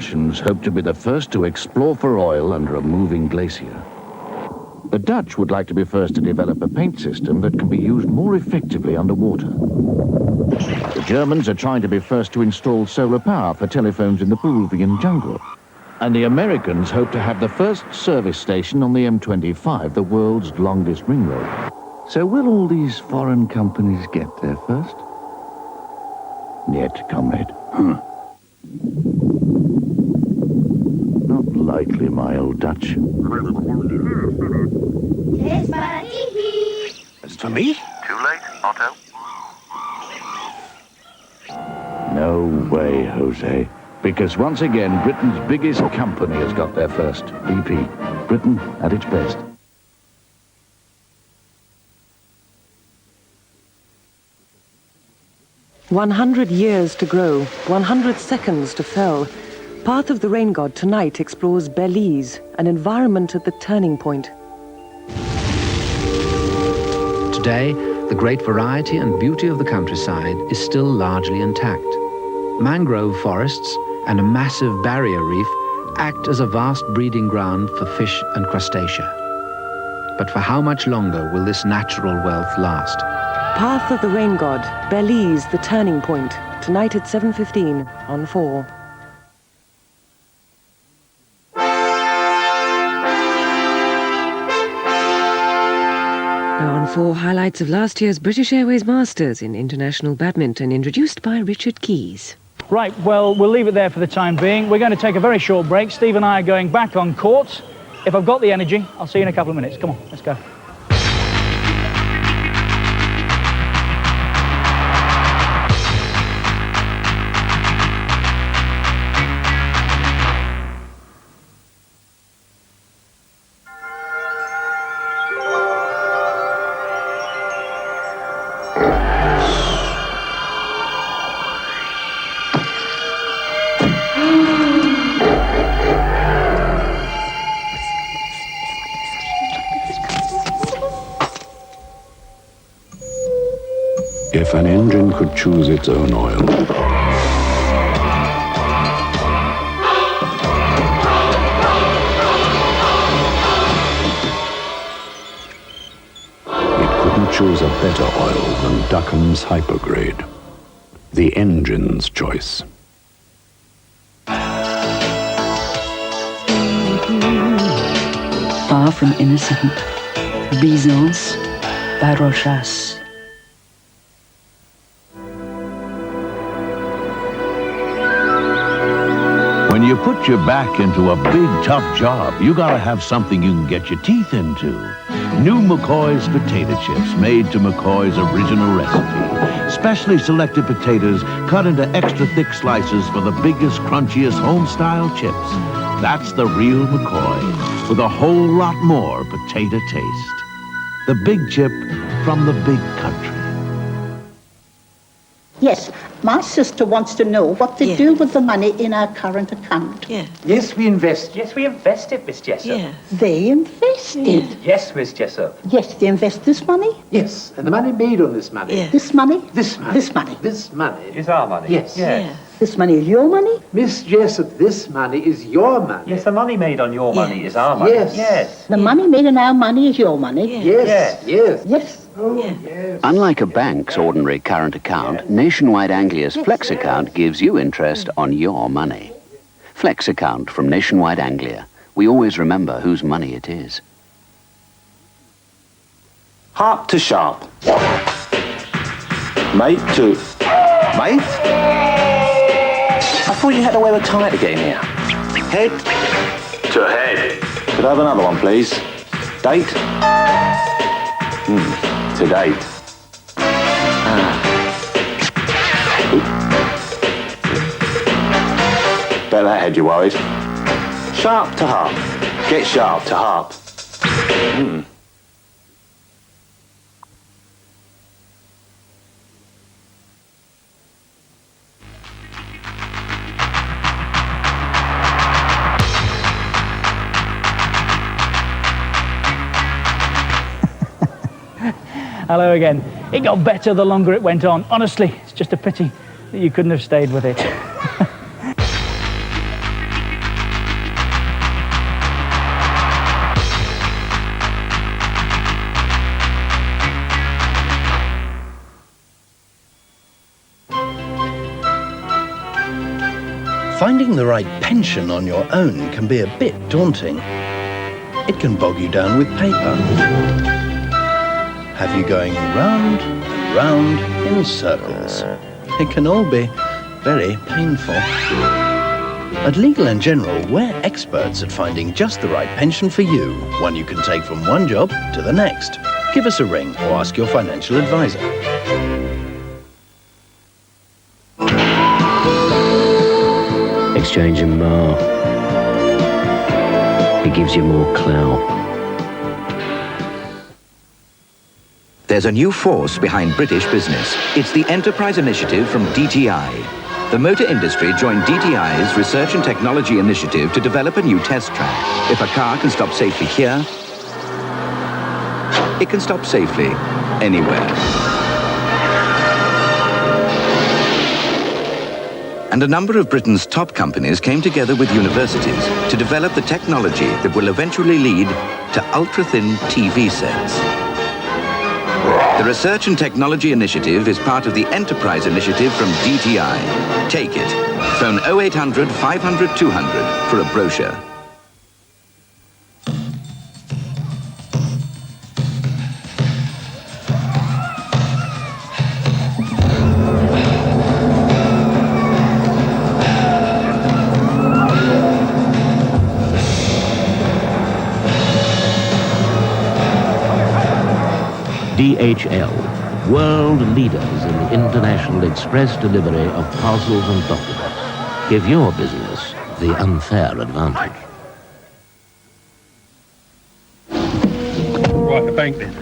Russians hoped to be the first to explore for oil under a moving glacier. The Dutch would like to be first to develop a paint system that can be used more effectively underwater. The Germans are trying to be first to install solar power for telephones in the Peruvian jungle. And the Americans hope to have the first service station on the M25, the world's longest ring road. So will all these foreign companies get there first? Niet, comrade. Not likely, my old Dutch. It's for me? Too late, Otto. No way, Jose. Because once again, Britain's biggest company has got there first. BP. Britain at its best. "100 years to grow, 100 seconds to fell." Path of the Rain God tonight explores Belize, an environment at the turning point. Today, the great variety and beauty of the countryside is still largely intact. Mangrove forests and a massive barrier reef act as a vast breeding ground for fish and crustacea. But for how much longer will this natural wealth last? Path of the Rain God, Belize, the turning point. Tonight at 7:15 on 4. Now on 4, highlights of last year's British Airways Masters in International Badminton, introduced by Richard Keys. Right, well, we'll leave it there for the time being. We're going to take a very short break. Steve and I are going back on court. If I've got the energy, I'll see you in a couple of minutes. Come on, let's go. If an engine could choose its own oil, it couldn't choose a better oil than Duckham's Hypergrade. The engine's choice. Far from innocent, Byzance by Rochas. When you put your back into a big, tough job, you gotta have something you can get your teeth into. New McCoy's potato chips, made to McCoy's original recipe. Specially selected potatoes cut into extra thick slices for the biggest, crunchiest home-style chips. That's the real McCoy, with a whole lot more potato taste. The big chip from the big country. Yes, my sister wants to know what to do with the money in our current account. Yeah. Yes, we invest. Yes, we invested, Miss Jessup. Yeah. They invested. Yes, Miss Jessup. Yes, they invest this money. Yes, and the money made on this money. Yeah. This money. This money. This money. This money is our money. Yes. Yeah. This money is your money. Miss Jessup, this money is your money. Yes, the money made on your money is our money. Yes. Yes. The money made in our money is your money. Yeah. Yes. Yes. Yes. Oh, yes. Unlike a bank's ordinary current account, Nationwide Anglia's Flex account gives you interest on your money. Flex account from Nationwide Anglia. We always remember whose money it is. Harp to sharp. Mate to... Mate? I thought you had a way with tie again here. Head to head. Could I have another one, please? Date? To date. Bet that had you worried. Sharp to harp. Get sharp to harp. Hello again. It got better the longer it went on. Honestly, it's just a pity that you couldn't have stayed with it. Finding the right pension on your own can be a bit daunting. It can bog you down with paper. Have you going round and round in circles. It can all be very painful. At Legal & General, we're experts at finding just the right pension for you, one you can take from one job to the next. Give us a ring or ask your financial advisor. Exchanging bar. It gives you more clout. There's a new force behind British business. It's the Enterprise Initiative from DTI. The motor industry joined DTI's Research and Technology Initiative to develop a new test track. If a car can stop safely here, it can stop safely anywhere. And a number of Britain's top companies came together with universities to develop the technology that will eventually lead to ultra-thin TV sets. The Research and Technology Initiative is part of the Enterprise Initiative from DTI. Take it. Phone 0800 500 200 for a brochure. DHL, world leaders in the international express delivery of parcels and documents. Give your business the unfair advantage. Right, the bank then.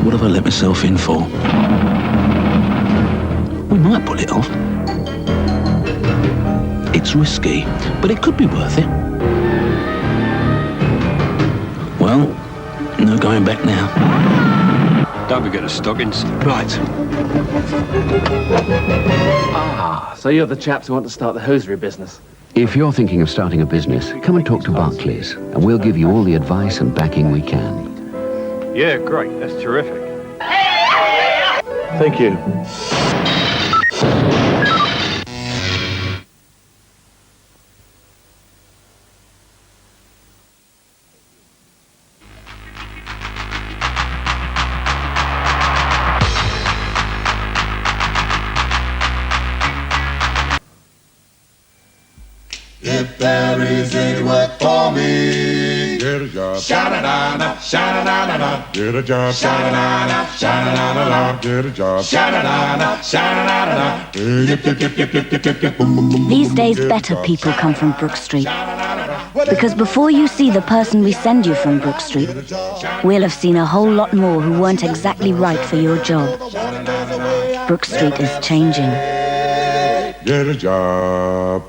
What have I let myself in for? We might pull it off. It's risky, but it could be worth it. Well, no going back now. Don't forget the stockings. Right. Ah, so you're the chaps who want to start the hosiery business. If you're thinking of starting a business, come and talk to Barclays, and we'll give you all the advice and backing we can. Yeah, great. That's terrific. Thank you. If there is any work for me, get a job. Sha-da-da-da, sha-da-da-da-da. Get a job. Sha-da-da-da, sha-da-da-da-da. Get a job. Sha-da-da-da, sha-da-da-da-da. Yip, yip, yip, yip, yip, yip, yip, yip, boom, boom, boom. These days, better people come from Brook Street. Because before you see the person we send you from Brook Street, we'll have seen a whole lot more who weren't exactly right for your job. Brook Street is changing. Get a job.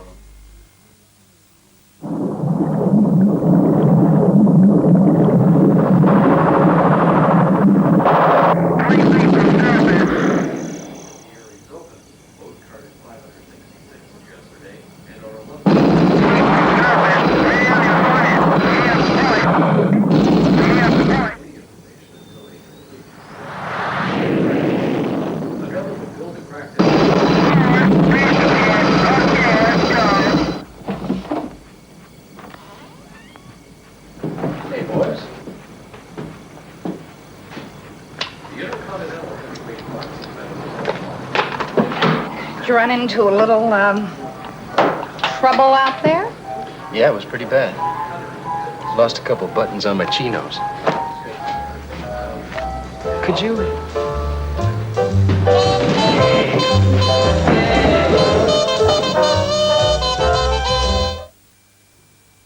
Did you run into a little, trouble out there? Yeah, it was pretty bad. Lost a couple buttons on my chinos. Could you...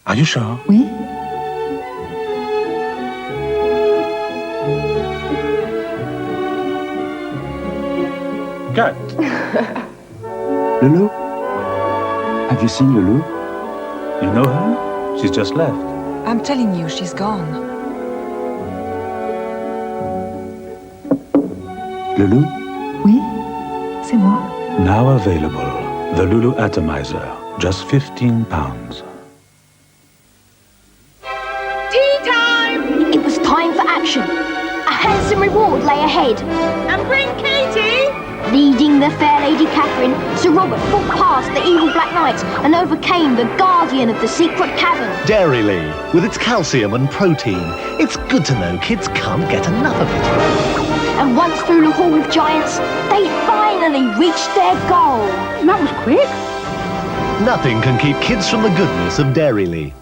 Are you sure? Oui. Go. Lulu? Have you seen Lulu? You know her? She's just left. I'm telling you, she's gone. Lulu? Oui, c'est moi. Now available. The Lulu Atomizer. Just £15. Tea time! It was time for action. A handsome reward lay ahead. And bring Katie! Leading the fair Lady Catherine, Sir Robert fought past the evil Black Knights and overcame the guardian of the secret cavern. Dairyly, with its calcium and protein. It's good to know kids can't get enough of it. And once through the Hall of Giants, they finally reached their goal. That was quick. Nothing can keep kids from the goodness of Dairyly.